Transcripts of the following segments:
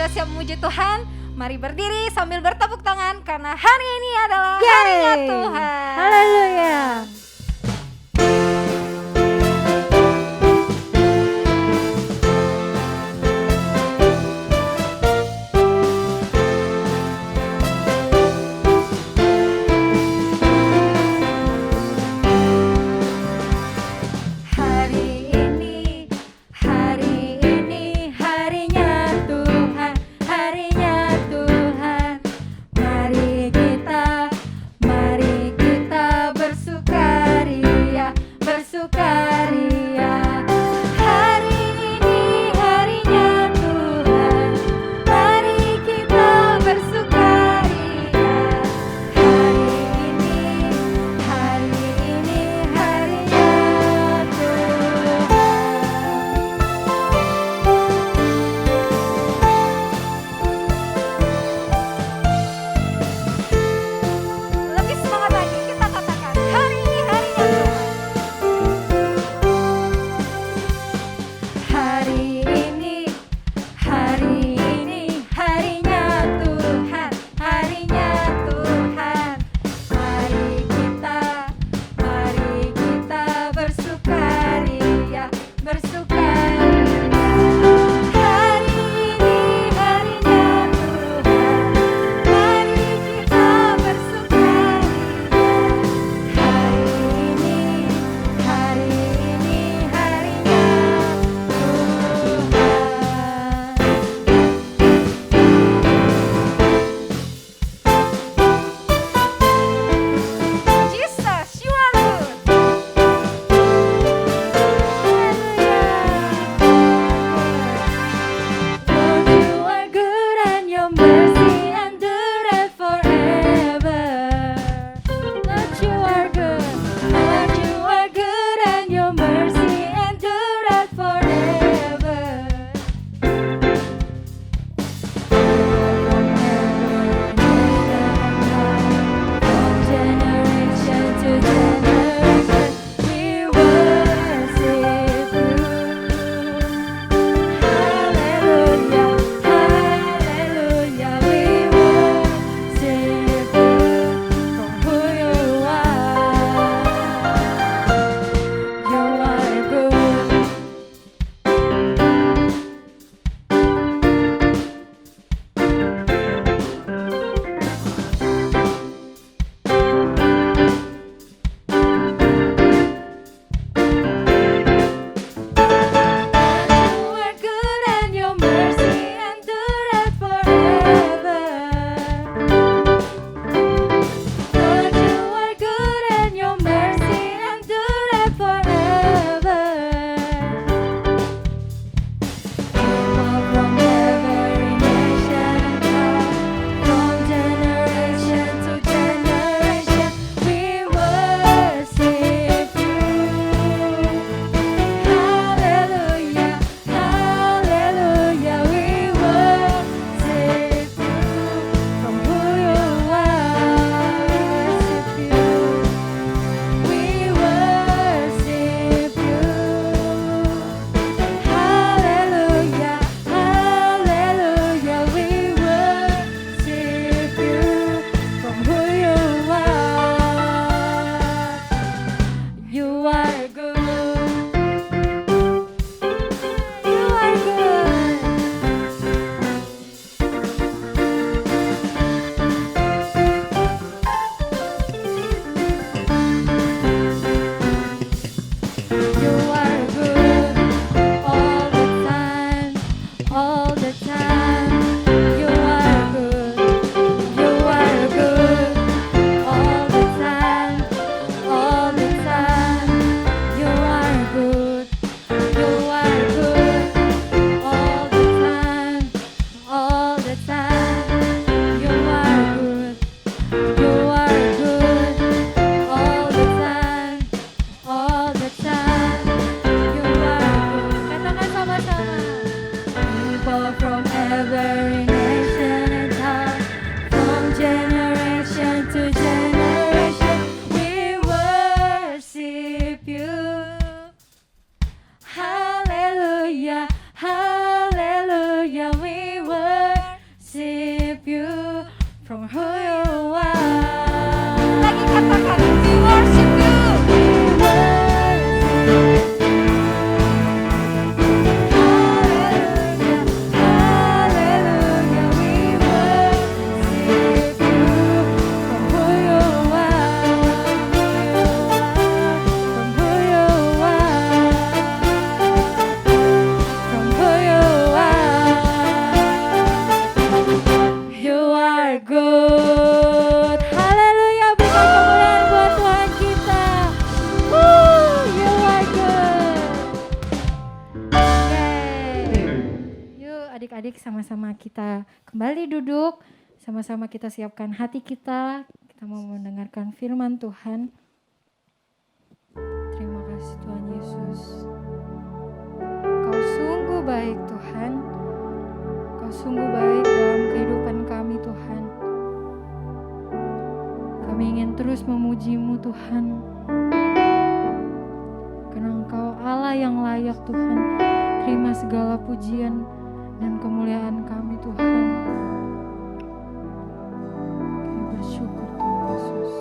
sudah siap memuji Tuhan? Mari berdiri sambil bertepuk tangan karena hari ini adalah harinya Tuhan. Haleluya. Mari kita bersuka adik-adik sama-sama kita kembali duduk, sama-sama kita siapkan hati kita mau mendengarkan firman Tuhan. Terima kasih Tuhan Yesus. Kau sungguh baik Tuhan, Kau sungguh baik dalam kehidupan kami Tuhan. Kami ingin terus memuji-Mu Tuhan, karena Engkau Allah yang layak Tuhan. Terima segala pujian dan kemuliaan kami Tuhan. Kami bersyukur Tuhan Yesus.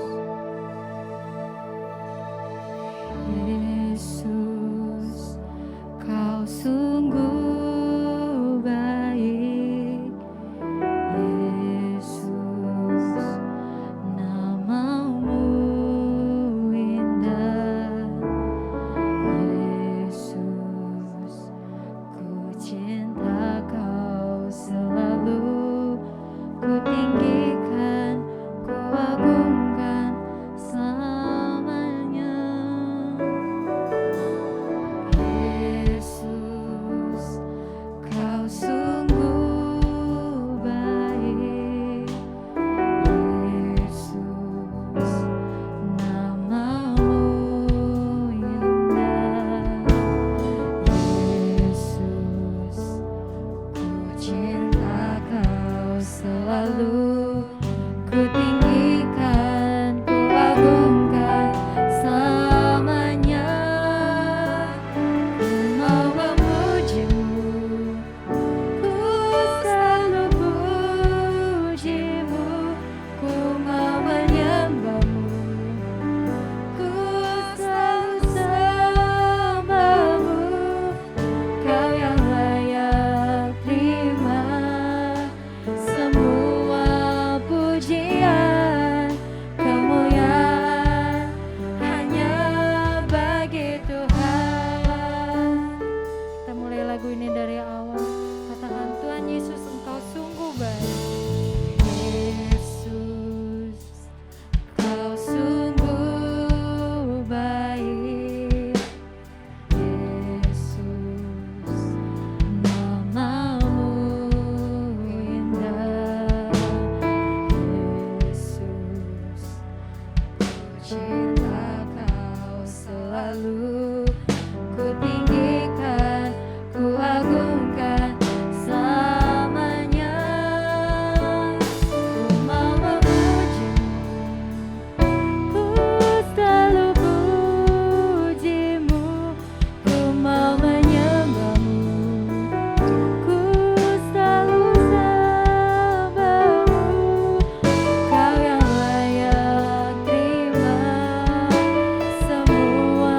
Yesus, Kau sungguh baik. Yesus, nama-Mu indah. Yesus, ku cinta Kau selalu, ku tinggikan, ku agungkan selamanya. Yesus, Kau sungguh baik. Yesus, nama-Mu indah. Yesus, ku cinta Kau selalu, ku tinggikan, ku agungkan selamanya. Ku mau memuji-Mu, ku selalu puji-Mu. Ku mau menyembah-Mu, ku selalu sembah-Mu. Kau yang layak terima semua pujian, kemuliaan hanya bagi Tuhan. Kita mulai lagu ini dari awal. Katakan, Tuhan Yesus, Engkau sungguh baik. Yesus, Kau sungguh baik. Yesus, nama-Mu indah. Yesus, ku cinta Kau selalu, ku tinggikan, ku agungkan selamanya. Ku mau memuji-Mu, ku selalu puji-Mu. Ku mau menyembah-Mu, ku selalu sembah-Mu. Kau yang layak terima semua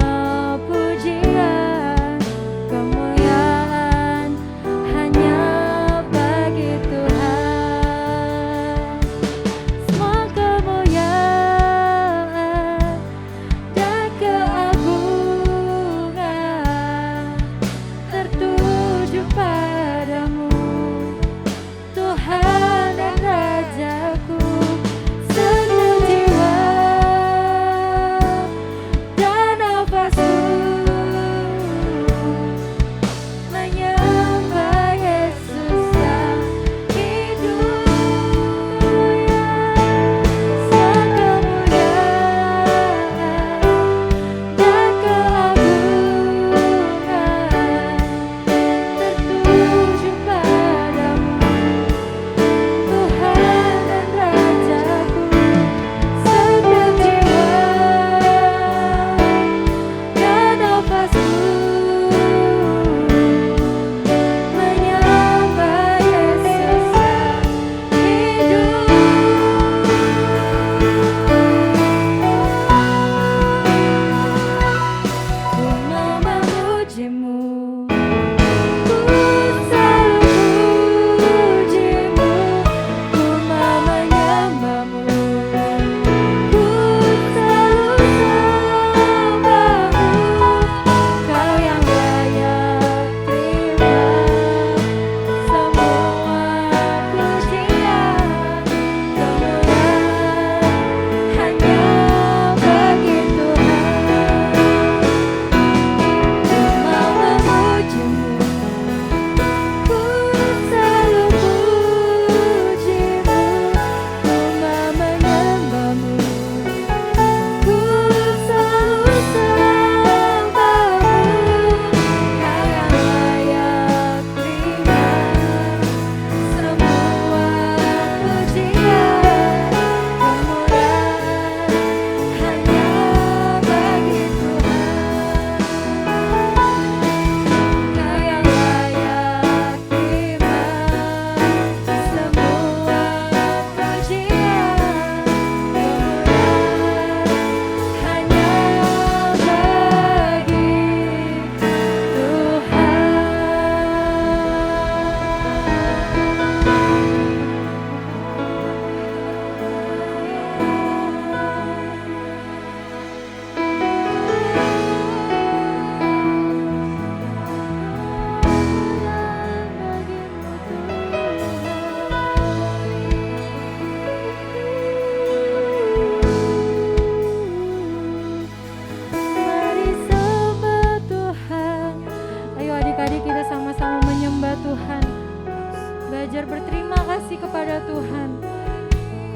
Tuhan.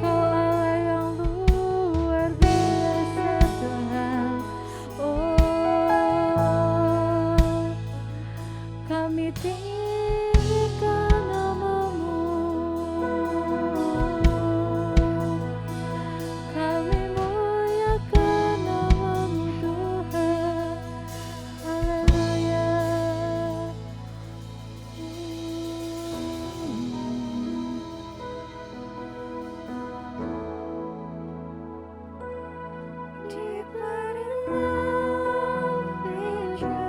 Kau Allah yang luar biasa Tuhan. Oh, kami tinggikan nama-Mu, kami muliakan nama-Mu Tuhan. Haleluya. Deeper in love with you,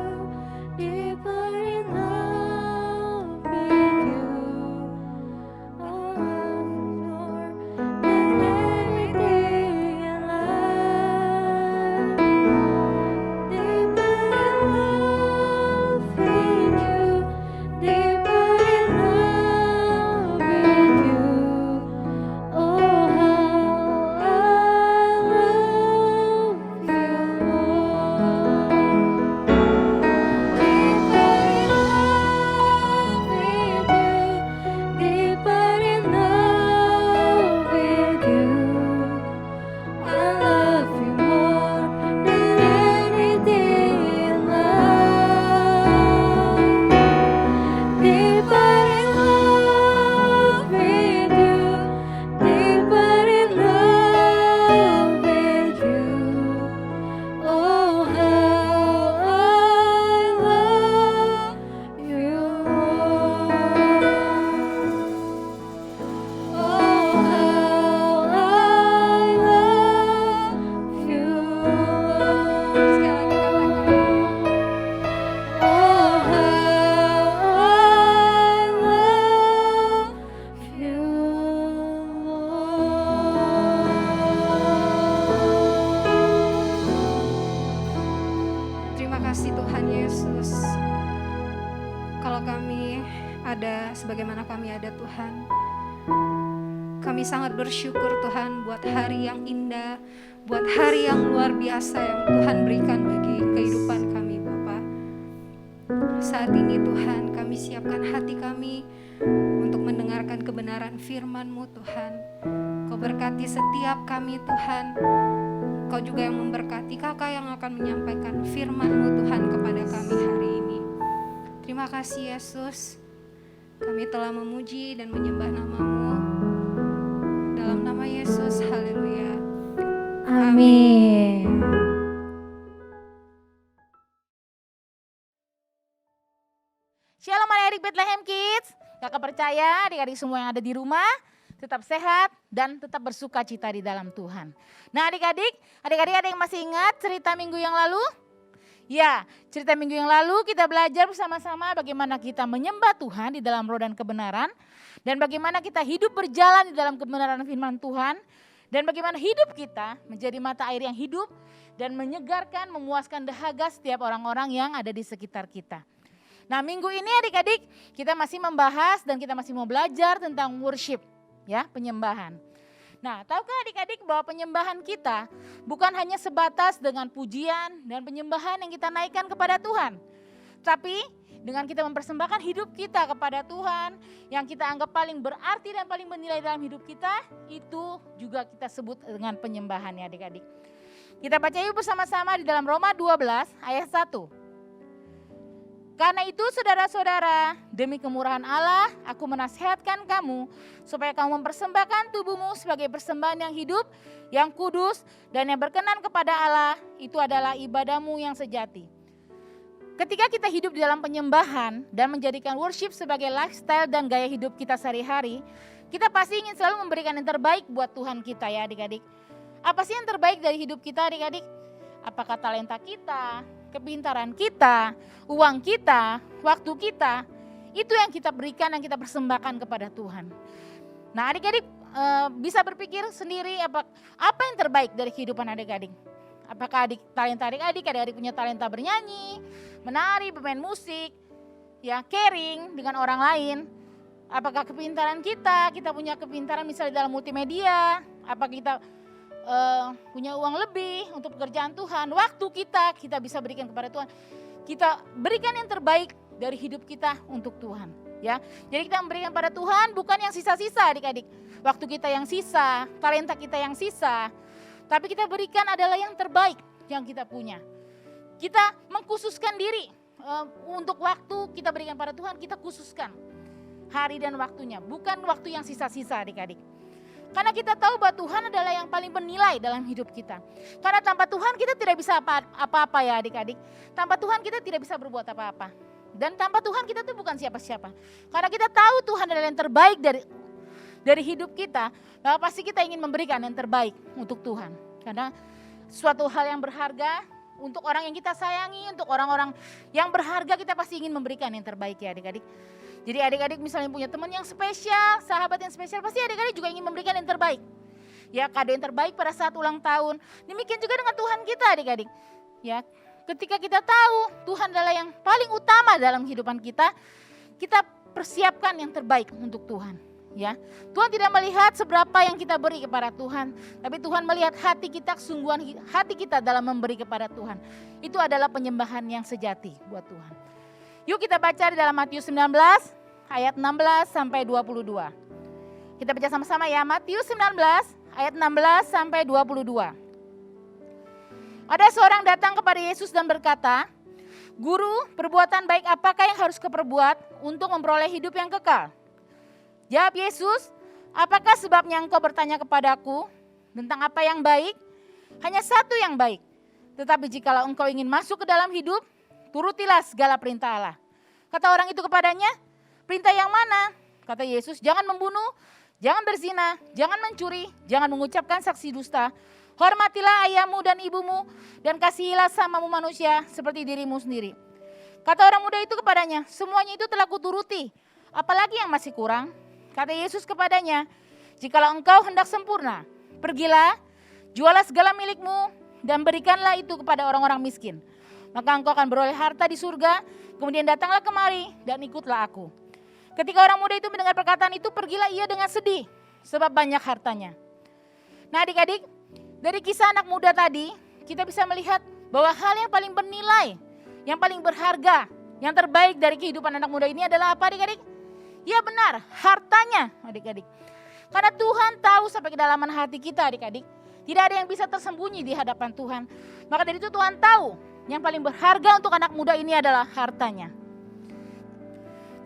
deeper in love with you. I love you more than everything in life. Deeper in love with you, deeper in love with you. Oh, how I love you more. Deeper in love with you, deeper in love with you. I love you more than anything in life. Deeper in love with you, deeper in love with you. Oh, how I love you more. Oh, how I love you more. Sekali lagi katakan. Oh, how I love you more. Terima kasih Tuhan Yesus. Kalau kami ada sebagaimana kami ada Tuhan, kami sangat bersyukur Tuhan buat hari yang indah, buat hari yang luar biasa yang Tuhan berikan bagi kehidupan kami Bapa. Saat ini Tuhan kami siapkan hati kami untuk mendengarkan kebenaran firman-Mu Tuhan. Kau berkati setiap kami Tuhan. Kau juga yang memberkati kakak yang akan menyampaikan firman-Mu Tuhan kepada kami hari ini. Terima kasih Yesus. Kami telah memuji dan menyembah nama-Mu. Dalam nama Yesus, haleluya. Amin. Shalom adik-adik Bethlehem Kids. Kakak percaya adik-adik semua yang ada di rumah tetap sehat dan tetap bersuka cita di dalam Tuhan. Nah adik-adik ada yang masih ingat cerita minggu yang lalu? Ya, cerita minggu yang lalu kita belajar bersama-sama bagaimana kita menyembah Tuhan di dalam roh dan kebenaran. Dan bagaimana kita hidup berjalan di dalam kebenaran firman Tuhan. Dan bagaimana hidup kita menjadi mata air yang hidup dan menyegarkan, memuaskan dahaga setiap orang-orang yang ada di sekitar kita. Nah minggu ini adik-adik kita masih membahas dan kita masih mau belajar tentang worship, ya, penyembahan. Nah tahukah adik-adik bahwa penyembahan kita bukan hanya sebatas dengan pujian dan penyembahan yang kita naikkan kepada Tuhan. Tapi dengan kita mempersembahkan hidup kita kepada Tuhan yang kita anggap paling berarti dan paling bernilai dalam hidup kita, itu juga kita sebut dengan penyembahan ya adik-adik. Kita baca yuk bersama-sama di dalam Roma 12 ayat 1. Karena itu saudara-saudara, demi kemurahan Allah, aku menasihatkan kamu supaya kamu mempersembahkan tubuhmu sebagai persembahan yang hidup, yang kudus, dan yang berkenan kepada Allah. Itu adalah ibadahmu yang sejati. Ketika kita hidup di dalam penyembahan dan menjadikan worship sebagai lifestyle dan gaya hidup kita sehari-hari, kita pasti ingin selalu memberikan yang terbaik buat Tuhan kita ya adik-adik. Apa sih yang terbaik dari hidup kita adik-adik? Apakah talenta kita, kepintaran kita, uang kita, waktu kita, itu yang kita berikan, yang kita persembahkan kepada Tuhan. Nah adik-adik bisa berpikir sendiri apa yang terbaik dari kehidupan adik-adik. Apakah talenta adik-adik punya talenta bernyanyi, menari, bermain musik, ya caring dengan orang lain. Apakah kepintaran kita punya kepintaran misalnya dalam multimedia, apakah kita punya uang lebih untuk pekerjaan Tuhan, waktu kita bisa berikan kepada Tuhan. Kita berikan yang terbaik dari hidup kita untuk Tuhan, ya. Jadi kita memberikan pada Tuhan bukan yang sisa-sisa adik-adik. waktu kita yang sisa, talenta kita yang sisa. Tapi kita berikan adalah yang terbaik yang kita punya. Kita mengkhususkan diri untuk waktu kita berikan pada Tuhan, kita khususkan hari dan waktunya, bukan waktu yang sisa-sisa adik-adik. Karena kita tahu bahwa Tuhan adalah yang paling bernilai dalam hidup kita. Karena tanpa Tuhan kita tidak bisa apa-apa ya adik-adik. Tanpa Tuhan kita tidak bisa berbuat apa-apa. Dan tanpa Tuhan kita tuh bukan siapa-siapa. Karena kita tahu Tuhan adalah yang terbaik dari hidup kita, maka pasti kita ingin memberikan yang terbaik untuk Tuhan. Karena suatu hal yang berharga untuk orang yang kita sayangi, untuk orang-orang yang berharga, kita pasti ingin memberikan yang terbaik ya adik-adik. Jadi adik-adik misalnya punya teman yang spesial, sahabat yang spesial, pasti adik-adik juga ingin memberikan yang terbaik. Ya, kado yang terbaik pada saat ulang tahun. Demikian juga dengan Tuhan kita adik-adik. Ya, ketika kita tahu Tuhan adalah yang paling utama dalam kehidupan kita, kita persiapkan yang terbaik untuk Tuhan. Ya, Tuhan tidak melihat seberapa yang kita beri kepada Tuhan, tapi Tuhan melihat hati kita, kesungguhan hati kita dalam memberi kepada Tuhan. Itu adalah penyembahan yang sejati buat Tuhan. Yuk kita baca di dalam Matius 19 ayat 16 sampai 22. Kita baca sama-sama ya, Matius 19 ayat 16 sampai 22. Ada seorang datang kepada Yesus dan berkata, "Guru, perbuatan baik apakah yang harus kuperbuat untuk memperoleh hidup yang kekal?" Jawab Yesus, "Apakah sebabnya engkau bertanya kepadaku tentang apa yang baik? Hanya satu yang baik. Tetapi jikalau engkau ingin masuk ke dalam hidup, turutilah segala perintah Allah." Kata orang itu kepadanya, "Perintah yang mana?" Kata Yesus, "Jangan membunuh, jangan berzina, jangan mencuri, jangan mengucapkan saksi dusta. Hormatilah ayahmu dan ibumu, dan kasihilah samamu manusia seperti dirimu sendiri." Kata orang muda itu kepadanya, "Semuanya itu telah kuturuti, apalagi yang masih kurang?" Kata Yesus kepadanya, "Jikalau engkau hendak sempurna, pergilah, jualah segala milikmu, dan berikanlah itu kepada orang-orang miskin. Maka engkau akan beroleh harta di surga, kemudian datanglah kemari dan ikutlah aku." Ketika orang muda itu mendengar perkataan itu, pergilah ia dengan sedih, sebab banyak hartanya. Nah adik-adik, dari kisah anak muda tadi, kita bisa melihat bahwa hal yang paling bernilai, yang paling berharga, yang terbaik dari kehidupan anak muda ini adalah apa adik-adik? Ya benar, hartanya adik-adik. Karena Tuhan tahu sampai kedalaman hati kita adik-adik. Tidak ada yang bisa tersembunyi di hadapan Tuhan. Maka dari itu Tuhan tahu yang paling berharga untuk anak muda ini adalah hartanya.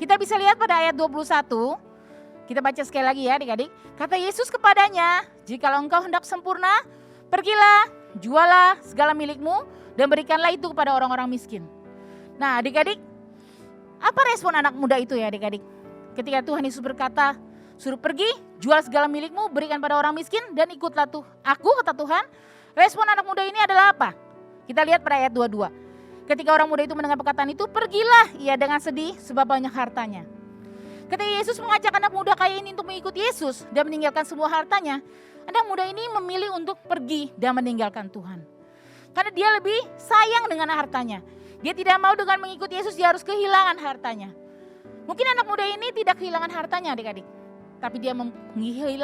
Kita bisa lihat pada ayat 21. Kita baca sekali lagi ya adik-adik. Kata Yesus kepadanya, "Jikalau engkau hendak sempurna, pergilah, jualah segala milikmu, dan berikanlah itu kepada orang-orang miskin." Nah adik-adik, apa respon anak muda itu ya adik-adik? Ketika Tuhan Yesus berkata, "Suruh pergi, jual segala milikmu, berikan pada orang miskin, dan ikutlah tuh aku," kata Tuhan. Respon anak muda ini adalah apa? Kita lihat pada ayat 22. Ketika orang muda itu mendengar perkataan itu, pergilah ia dengan sedih sebab banyak hartanya. Ketika Yesus mengajak anak muda kaya ini untuk mengikut Yesus dan meninggalkan semua hartanya, anak muda ini memilih untuk pergi dan meninggalkan Tuhan. Karena dia lebih sayang dengan hartanya. Dia tidak mau dengan mengikut Yesus dia harus kehilangan hartanya. Mungkin anak muda ini tidak kehilangan hartanya adik-adik, tapi dia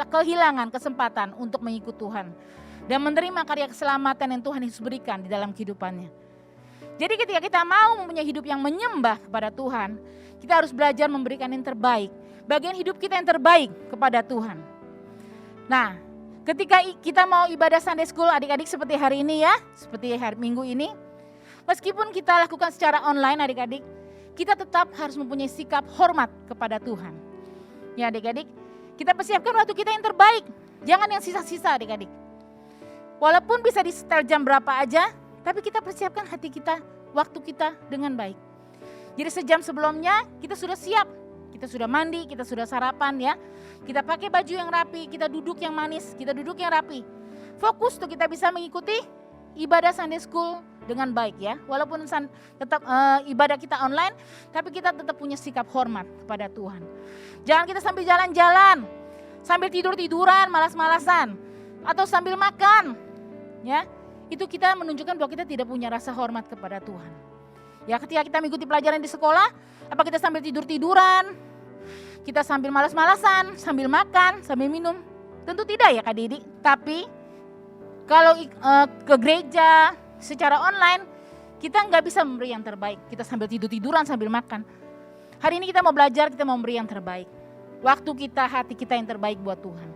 kehilangan kesempatan untuk mengikut Tuhan dan menerima karya keselamatan yang Tuhan Yesus berikan di dalam kehidupannya. Jadi ketika kita mau mempunyai hidup yang menyembah kepada Tuhan, kita harus belajar memberikan yang terbaik, bagian hidup kita yang terbaik kepada Tuhan. Nah, ketika kita mau ibadah Sunday School adik-adik seperti hari ini ya, seperti hari Minggu ini, meskipun kita lakukan secara online adik-adik, kita tetap harus mempunyai sikap hormat kepada Tuhan. Ya adik-adik, kita persiapkan waktu kita yang terbaik. Jangan yang sisa-sisa adik-adik. Walaupun bisa di setel jam berapa aja, tapi kita persiapkan hati kita, waktu kita dengan baik. Jadi sejam sebelumnya kita sudah siap. Kita sudah mandi, kita sudah sarapan ya. Kita pakai baju yang rapi, kita duduk yang manis, kita duduk yang rapi. Fokus tuh kita bisa mengikuti ibadah Sunday School dengan baik ya. Walaupun tetap ibadah kita online, tapi kita tetap punya sikap hormat kepada Tuhan. Jangan kita sambil jalan-jalan, sambil tidur-tiduran, malas-malasan, atau sambil makan. Ya, itu kita menunjukkan bahwa kita tidak punya rasa hormat kepada Tuhan. Ya, ketika kita mengikuti pelajaran di sekolah, apa kita sambil tidur-tiduran, kita sambil malas-malasan, sambil makan, sambil minum? Tentu tidak ya Kak Didi. Tapi kalau ke gereja secara online, kita nggak bisa memberi yang terbaik. Kita sambil tidur-tiduran, sambil makan. Hari ini kita mau belajar, kita mau memberi yang terbaik. Waktu kita, hati kita yang terbaik buat Tuhan.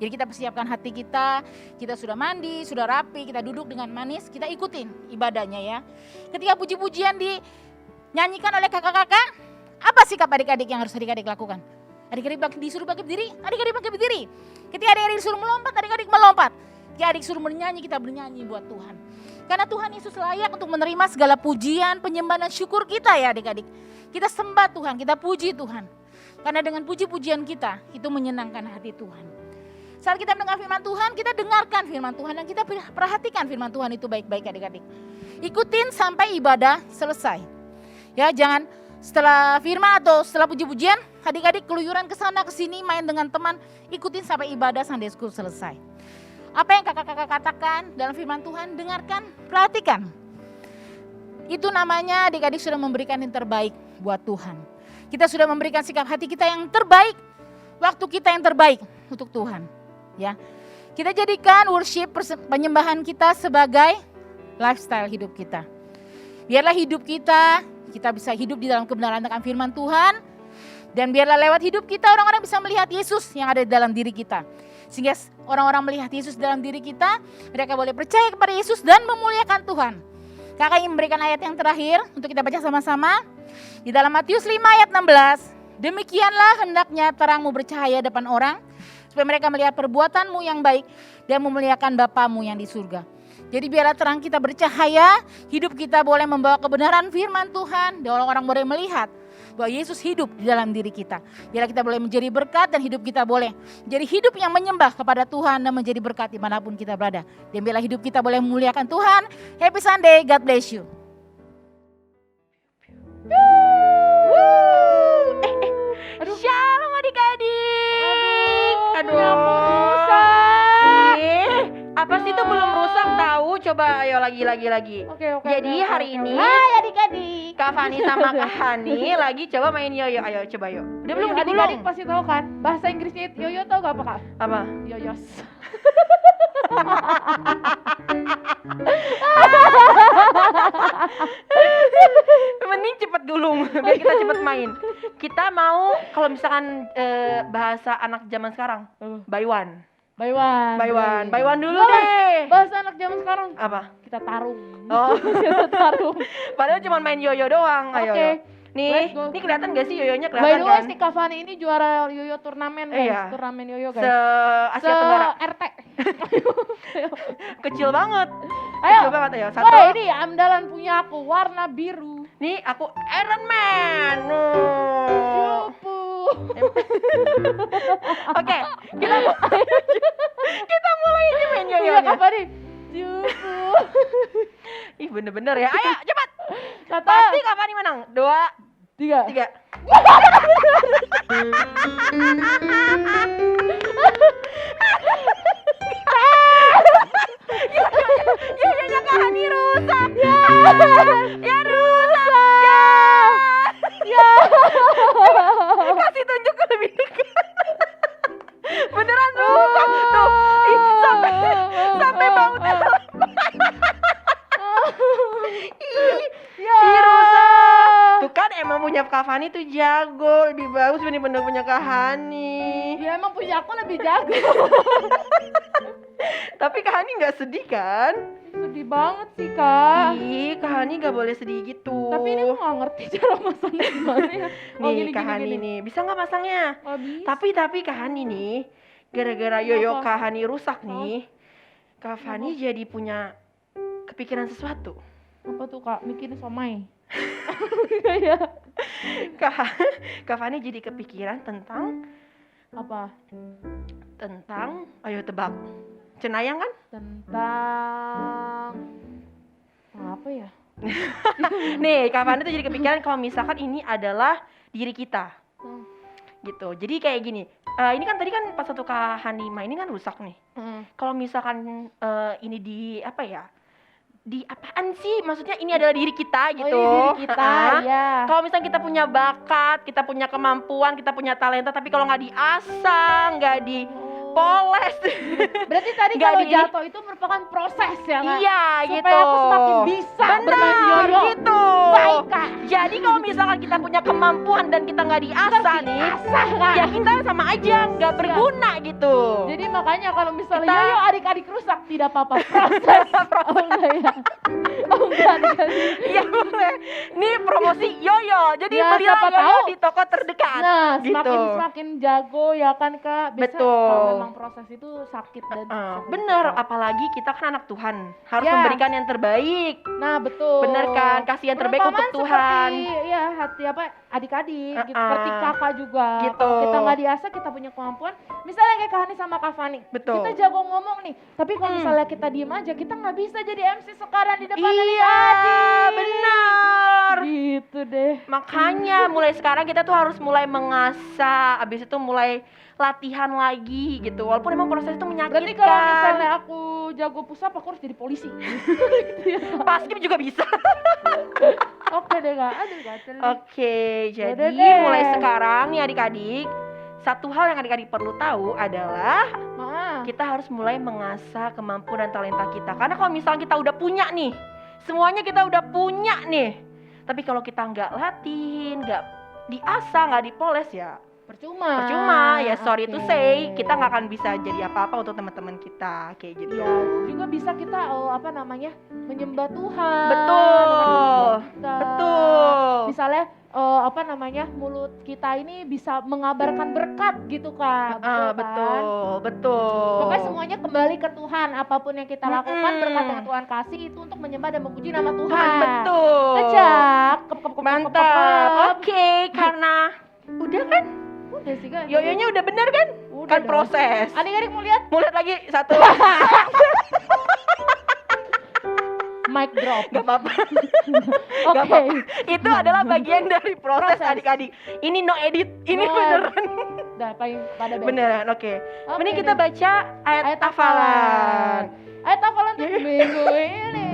Jadi kita persiapkan hati kita sudah mandi, sudah rapi, kita duduk dengan manis, kita ikutin ibadahnya ya. Ketika puji-pujian dinyanyikan oleh kakak-kakak, apa sikap adik-adik yang harus adik-adik lakukan? Adik-adik disuruh bangkit berdiri, adik-adik bangkit berdiri. Ketika adik-adik disuruh melompat, adik-adik melompat. Ketika adik suruh bernyanyi, kita bernyanyi buat Tuhan. Karena Tuhan Yesus layak untuk menerima segala pujian, penyembahan dan syukur kita ya adik-adik. Kita sembah Tuhan, kita puji Tuhan. Karena dengan puji-pujian kita, itu menyenangkan hati Tuhan. Saat kita mendengar firman Tuhan, kita dengarkan firman Tuhan dan kita perhatikan firman Tuhan itu baik-baik adik-adik. Ikutin sampai ibadah selesai. Ya, jangan setelah firman atau setelah puji-pujian, adik-adik keluyuran ke sana ke sini main dengan teman, ikutin sampai ibadah Sunday School selesai. Apa yang kakak-kakak katakan dalam firman Tuhan, dengarkan, perhatikan. Itu namanya adik-adik sudah memberikan yang terbaik buat Tuhan. Kita sudah memberikan sikap hati kita yang terbaik, waktu kita yang terbaik untuk Tuhan. Ya, kita jadikan worship penyembahan kita sebagai lifestyle hidup kita. Biarlah hidup kita bisa hidup di dalam kebenaran akan firman Tuhan. Dan biarlah lewat hidup kita orang-orang bisa melihat Yesus yang ada di dalam diri kita. Sehingga orang-orang melihat Yesus dalam diri kita, mereka boleh percaya kepada Yesus dan memuliakan Tuhan. Kakak ingin memberikan ayat yang terakhir untuk kita baca sama-sama. Di dalam Matius 5 ayat 16. Demikianlah hendaknya terangmu bercahaya depan orang, supaya mereka melihat perbuatanmu yang baik dan memuliakan Bapamu yang di surga. Jadi biarlah terang kita bercahaya, hidup kita boleh membawa kebenaran firman Tuhan, dan orang-orang boleh melihat bahwa Yesus hidup di dalam diri kita. Biarlah kita boleh menjadi berkat dan hidup kita boleh menjadi hidup yang menyembah kepada Tuhan dan menjadi berkat dimanapun kita berada. Dan biarlah hidup kita boleh memuliakan Tuhan. Happy Sunday, God bless you. Shalom adik-adik. Aduh. rusak. Apa sih itu belum rusak tahu? Coba ayo lagi. Oke. Jadi hari ini Hai adik-adik. Kak Fani sama Kak Hani lagi coba main yoyo. Ayo coba yuk. Udah belum digulung? Adik-adik pasti tahu kan? Bahasa Inggrisnya yoyo tahu gak apa Kak? Apa? Yoyos. Mending cepet gulung biar kita cepet main. Kita mau kalau misalkan bahasa anak zaman sekarang, by one. By one Dulu deh. Bahasa anak zaman sekarang. Apa? Kita tarung. Oh, Kita tarung. padahal cuma main yoyo doang. Ayo. Oke. Nih, Let's go. ini kelihatan gak sih yoyonya By kelihatan the way, kan? si Kak Fani ini juara yoyo turnamen guys. Iya. Turnamen yoyo guys. Se-Asia Tenggara. RT. Kecil banget. Ayo. Kecil banget ayo. Satu. Wah, ini andalan punya aku warna biru. Nih aku Iron Man. Cupu. Oke, kita mulai aja main Punya yoyonya. Kak Fani. Cupu. Ih bener-bener ya. Ayo cepat. Satu. Pasti Kak Fani menang. 2, 3. 3. Yoyonya Kak Hani rusak. Ya rusak. Ya. Kasih tunjuk ke lebih dekat. Beneran rusak. Tuh, ih, sampai bau telepon. Ih, rusak. Tuh kan emang punya Kak Fani tuh jago, lebih bagus dibanding punya Kak Hani. Ya emang punya aku lebih jago. Tapi Kak Hani nggak sedih kan? Sedih banget sih Kak. Ih, Kak Hani nggak boleh sedih gitu. Tapi ini aku gak ngerti cara masangnya gimana ya. Nih Kak Hani nih, bisa nggak masangnya? Oh, bisa. Tapi Kak Hani nih, gara-gara yoyo Kenapa? Kak Hani rusak nih, Kak Fani jadi punya kepikiran sesuatu. Apa tuh Kak? Mikirin somai. Iya. Kak Fani jadi kepikiran tentang Apa? ayo tebak. Cenayang kan? Tentang apa ya? Nih, Kak Fani tuh jadi kepikiran kalau misalkan ini adalah diri kita. Hmm. Gitu. Jadi kayak gini. Ini kan tadi kan pas satu Kak Hani main ini kan rusak nih. Kalau misalkan ini di apa ya? Di apaan sih? Maksudnya ini adalah diri kita gitu. Oh, ini diri kita, ya. Kalau misalnya kita punya bakat, kita punya kemampuan, kita punya talenta, tapi kalau nggak diasah, nggak dipoles, Berarti tadi Nggak kalau di- jatuh itu merupakan proses ya Kak? iya Supaya gitu. aku semakin bisa bermain Benar, yoyo. gitu. Baik Kak. Jadi Jadi kalau misalkan kita punya kemampuan dan kita nggak diasah nih, ya kita sama aja nggak berguna gitu. Jadi makanya kalau misalnya Kita- yo adik-adik rusak tidak apa-apa, proses. Oh enggak ya. Oh enggak adik-adik. Iya boleh. Nih promosi yoyo. Jadi Ya, belilah siapa yoyo tahu. di toko terdekat. Nah, gitu. semakin jago ya kan Kak. Biasa Betul. kalau memang proses itu sakit dan susah. Bener, apalagi kita kan anak Tuhan, harus Ya. memberikan yang terbaik. Nah, betul. Bener kan, kasih yang terbaik untuk Perumpamaan Tuhan. Seperti ya hati apa adik-adik gitu, Uh-uh. seperti kakak juga. Gitu. Kalau kita nggak diasah, kita punya kemampuan. Misalnya kayak Kak Hani sama Kak Fani. Betul. Kita jago ngomong nih, tapi kalau misalnya kita diem aja, kita nggak bisa jadi MC sekarang di depan Iya, adik-adik. benar. Gitu deh. Makanya mulai sekarang kita tuh harus mulai mengasah, abis itu mulai latihan lagi gitu. Walaupun emang proses itu menyakitkan. Berarti kalau misalnya aku jago pusat, aku harus jadi polisi. Pasti juga bisa. Oke deh Kak, aduh gatel. Oke, jadi Yaudah deh. mulai sekarang nih adik-adik, satu hal yang adik-adik perlu tahu adalah Maaf. kita harus mulai mengasah kemampuan dan talenta kita. Karena kalau misalnya kita udah punya nih, semuanya kita udah punya nih, tapi kalau kita nggak latihin, nggak diasah, nggak dipoles ya percuma. Ya sorry to Oke. say, kita nggak akan bisa jadi apa-apa untuk teman-teman kita kayak gitu. Ya, juga bisa kita menyembah Tuhan. Betul. dengan kita. Betul. Misalnya mulut kita ini bisa mengabarkan berkat gitu Kak. Kan? Betul. Pokoknya semuanya kembali ke Tuhan. Apapun yang kita lakukan, Mm-mm. berkat yang Tuhan kasih itu untuk menyembah dan memuji nama Tuhan. Tuhan, betul. Ajak. Mantap. Oke, karena udah kan? Udah sih Kak. Yoyonya udah bener kan? Udah Kan dong. proses. Adik-adik mau lihat? Mulai lagi satu. Mic drop. Gak apa-apa. Oke. Gak apa-apa. Itu adalah bagian dari proses Proses. adik-adik. Ini no edit. Ini No beneran. Udah paling pada beres. Beneran, oke. Oke Mending kita deh. baca ayat hafalan. Ayat hafalan untuk minggu ini.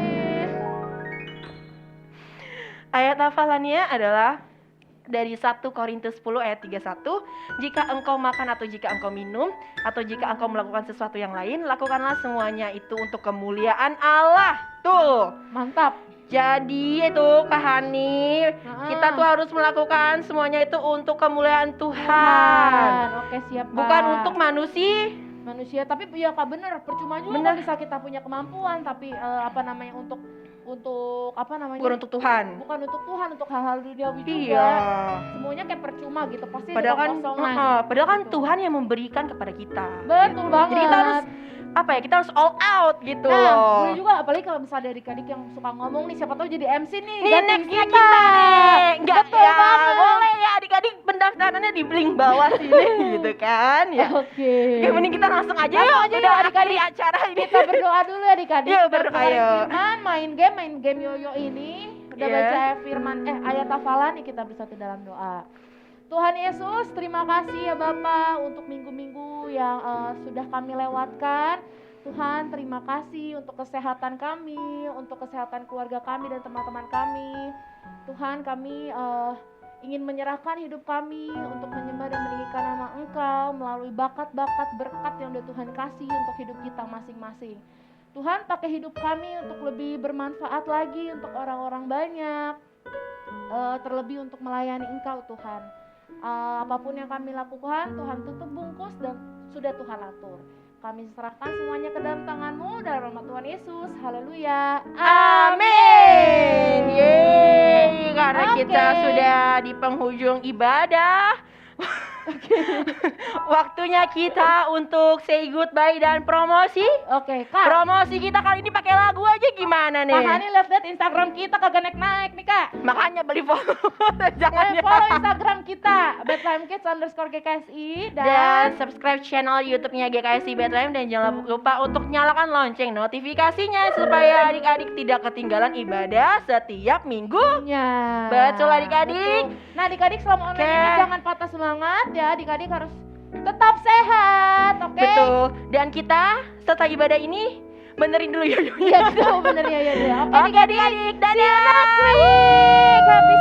Ayat hafalannya adalah dari 1 Korintus 10 ayat 31. Jika engkau makan atau jika engkau minum atau jika engkau melakukan sesuatu yang lain, lakukanlah semuanya itu untuk kemuliaan Allah. Tuh. Mantap. Jadi itu Kak Hani, kita tuh harus melakukan semuanya itu untuk kemuliaan Tuhan. Oke, siap Kak. Bukan untuk manusia, tapi ya Kak bener, percuma juga Bener. kalau bisa kita punya kemampuan tapi bukan untuk Tuhan. bukan untuk Tuhan, untuk hal-hal duniawi juga. Iya. Semuanya kayak percuma gitu, pasti ada Padahal kan, kekosongan. padahal kan Gitu. Tuhan yang memberikan kepada kita. Betul banget. Jadi kita harus kita harus all out gitu. Nah, boleh juga apalagi kalau misalnya dari adik yang suka ngomong nih, siapa tahu jadi MC nih. Nih gantiin nextnya kita nih. Enggak Betul ya, banget. boleh ya adik-adik pendaftarannya di link bawah sini gitu kan ya. Oke. Oke, mending kita langsung aja yuk. Langsung aja Udah yuk, adik-adik. akhiri acara ini. Kita berdoa dulu ya adik-adik. Yuk, Kita berdoa, keluarin yuk. firman, main game yoyo ini. Udah Iya. baca firman ayat hafalan nih, kita bersatu dalam doa. Tuhan Yesus, terima kasih ya Bapak untuk minggu-minggu yang sudah kami lewatkan. Tuhan, terima kasih untuk kesehatan kami, untuk kesehatan keluarga kami dan teman-teman kami. Tuhan, kami ingin menyerahkan hidup kami untuk menyembah dan meninggikan nama Engkau melalui bakat-bakat berkat yang udah Tuhan kasih untuk hidup kita masing-masing. Tuhan, pakai hidup kami untuk lebih bermanfaat lagi untuk orang-orang banyak, terlebih untuk melayani Engkau Tuhan. Apapun yang kami lakukan, Tuhan tutup bungkus dan sudah Tuhan atur. Kami serahkan semuanya ke dalam tangan-Mu dalam nama Tuhan Yesus. Haleluya. Amin. Yeay, karena Oke. kita sudah di penghujung ibadah. Waktunya kita untuk say goodbye dan promosi. Oke, Kak. Promosi kita kali ini pakai lagu aja gimana nih? Kak Hani lihat Instagram kita kagak naik-naik nih Kak. Makanya beli follow. Jangan ya. Follow Instagram kita @BethlehemKids_GKSI Dan subscribe channel YouTube-nya GKSI Bethlehem dan jangan lupa untuk nyalakan lonceng notifikasinya supaya adik-adik tidak ketinggalan ibadah setiap minggu. Ya. Betul, adik-adik. Betul. Nah adik-adik selama online Oke. ini jangan patah semangat ya, adik-adik harus tetap sehat, oke? Betul. Dan kita setelah ibadah ini benerin dulu yoyonya. Iya betul bener ya. Oke Oke adik-adik, dadah. next week. Happy